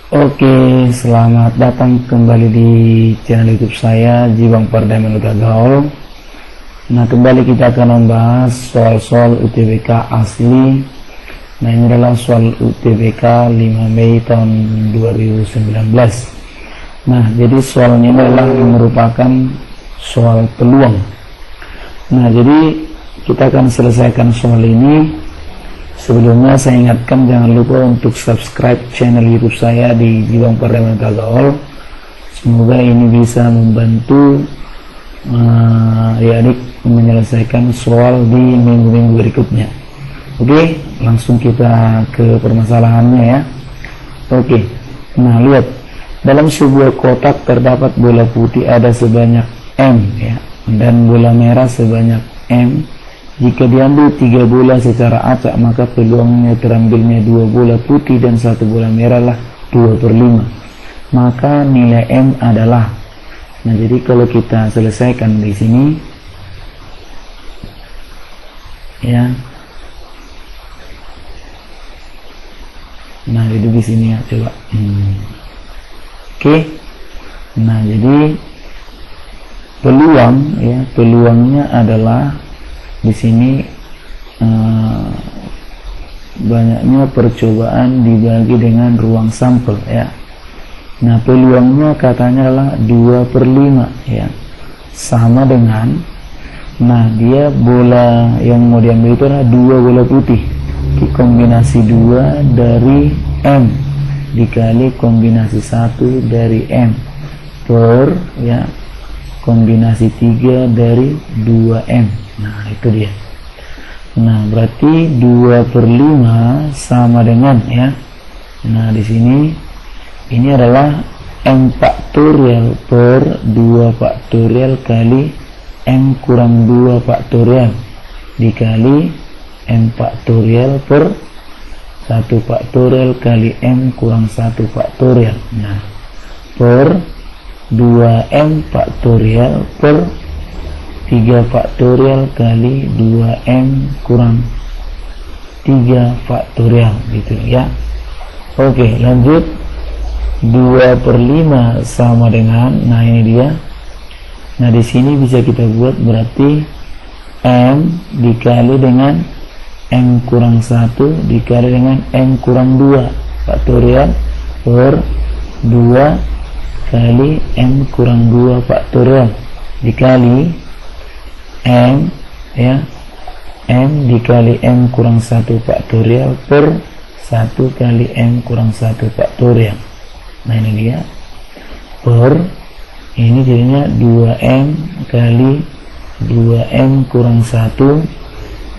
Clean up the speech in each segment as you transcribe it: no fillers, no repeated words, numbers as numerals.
Oke, selamat datang kembali di channel YouTube saya, Jiwang Perdana Menuga Gaul. Nah, kembali kita akan membahas soal-soal UTBK asli. Nah, ini adalah soal UTBK 5 Mei tahun 2019. Nah, jadi soalnya ini adalah merupakan soal peluang. Nah, jadi kita akan selesaikan soal ini. Sebelumnya saya ingatkan jangan lupa untuk subscribe channel YouTube saya di Jiwang Perdana Menuga Gaul. Semoga ini bisa membantu adik menyelesaikan soal di minggu-minggu berikutnya. Oke, langsung kita ke permasalahannya ya. Oke, nah lihat, dalam sebuah kotak terdapat bola putih ada sebanyak M ya, dan bola merah sebanyak M. Jika diambil 3 bola secara acak, maka peluangnya terambilnya 2 bola putih dan 1 bola merah lah 2/5. Maka nilai M adalah. Nah, jadi kalau kita selesaikan di sini ya. Nah, jadi di sini ya, coba. Oke. Nah, jadi peluangnya adalah di sini banyaknya percobaan dibagi dengan ruang sampel ya. Nah, peluangnya katanya adalah 2/5 ya, sama dengan, nah dia bola yang mau diambil itu adalah 2 bola putih, kombinasi 2 dari M dikali kombinasi 1 dari M per ya kombinasi 3 dari 2M. Nah, itu dia. Nah, berarti 2/5 sama dengan ya. Nah, di sini ini adalah M faktorial per 2 faktorial kali M kurang 2 faktorial dikali M faktorial per 1 faktorial kali M kurang 1 faktorial. Nah, per 2M faktorial per 3 faktorial kali 2M kurang 3 faktorial gitu ya. Oke, lanjut. 2/5 sama dengan, nah ini dia. Nah, di sini bisa kita buat berarti M dikali dengan M kurang 1 dikali dengan M kurang 2 faktorial per 2 kali M kurang 2 faktorial dikali M ya, M dikali M kurang 1 faktorial per 1 kali M kurang 1 faktorial. Nah, ini dia, per ini jadinya 2M kali 2M kurang 1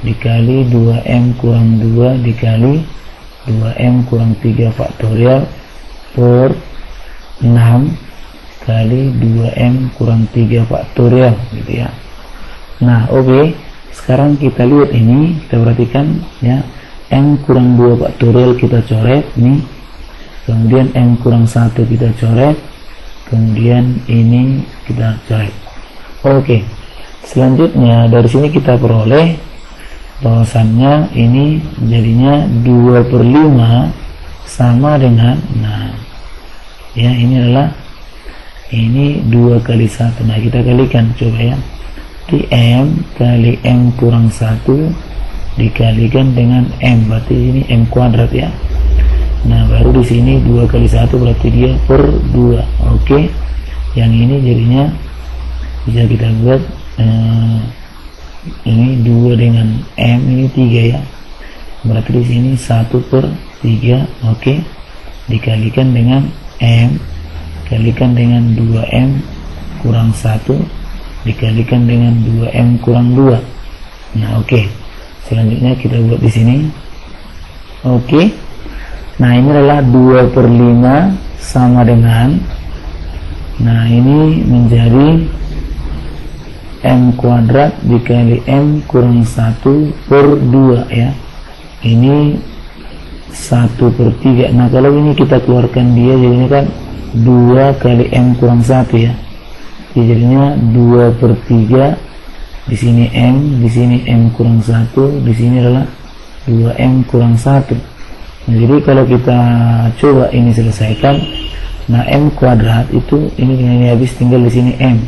dikali 2M kurang 2 dikali 2M kurang 3 faktorial per 6 kali 2M kurang 3 faktorial gitu ya. Nah, oke. Sekarang kita lihat ini, kita perhatikan ya, M kurang 2 faktorial kita coret nih. Kemudian M kurang 1 kita coret. Kemudian ini kita coret. Oke. Selanjutnya dari sini kita peroleh bahwasannya ini jadinya 2/5 sama dengan, nah ya, ini adalah ini 2 kali 1. Nah, kita kalikan coba ya. Di M kali M kurang 1 dikalikan dengan M, berarti ini M kuadrat ya. Nah, baru di sini 2 kali 1 berarti dia per 2. Oke. Yang ini jadinya bisa kita buat ini 2 dengan M, ini 3 ya. Berarti di sini 1/3. Oke. Dikalikan dengan M dikalikan dengan 2M kurang 1 dikalikan dengan 2M kurang 2. Nah, oke. Selanjutnya kita buat di sini. Oke. Nah, ini adalah 2/5 sama dengan, nah ini menjadi M kuadrat dikali M kurang 1 per 2 ya. Ini 1/3. Nah, kalau ini kita keluarkan dia jadinya kan 2 kali M kurang 1 ya. Jadinya 2/3. Di sini M, di sini M kurang 1, di sini adalah 2M kurang 1. Nah, jadi kalau kita coba ini selesaikan, nah M kuadrat itu ini dengan ini habis, tinggal di sini M.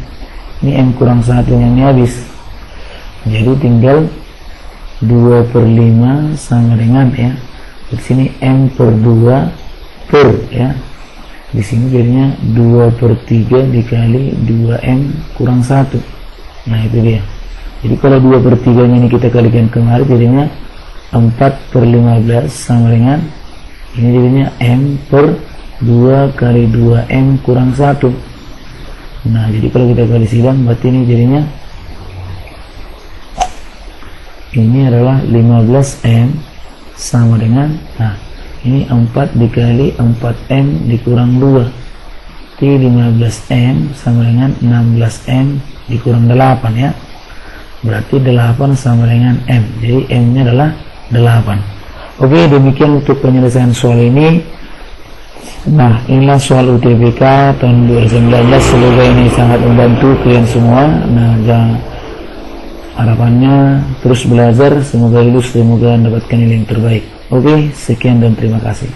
Ini M kurang 1 yang ini habis. Jadi tinggal 2/5 sama dengan ya. Di sini M per 2 per ya. Di sini jadinya 2/3 dikali 2M kurang 1. Nah itu dia. Jadi kalau 2/3 ini kita kalikan kemarin jadinya 4/15 sama dengan ini jadinya M per 2 kali 2M kurang 1. Nah jadi kalau kita kali sidang berarti ini jadinya ini adalah 15M sama dengan, nah ini 4 dikali 4M dikurang 2, jadi 15M sama dengan 16M dikurang 8 ya, berarti 8 sama dengan M, jadi M nya adalah 8. Oke, demikian untuk penyelesaian soal ini. Nah inilah soal UTBK tahun 2019, semoga ini sangat membantu kalian semua. Nah harapannya terus belajar, semoga lulus, semoga mendapatkan nilai yang terbaik. Oke, sekian dan terima kasih.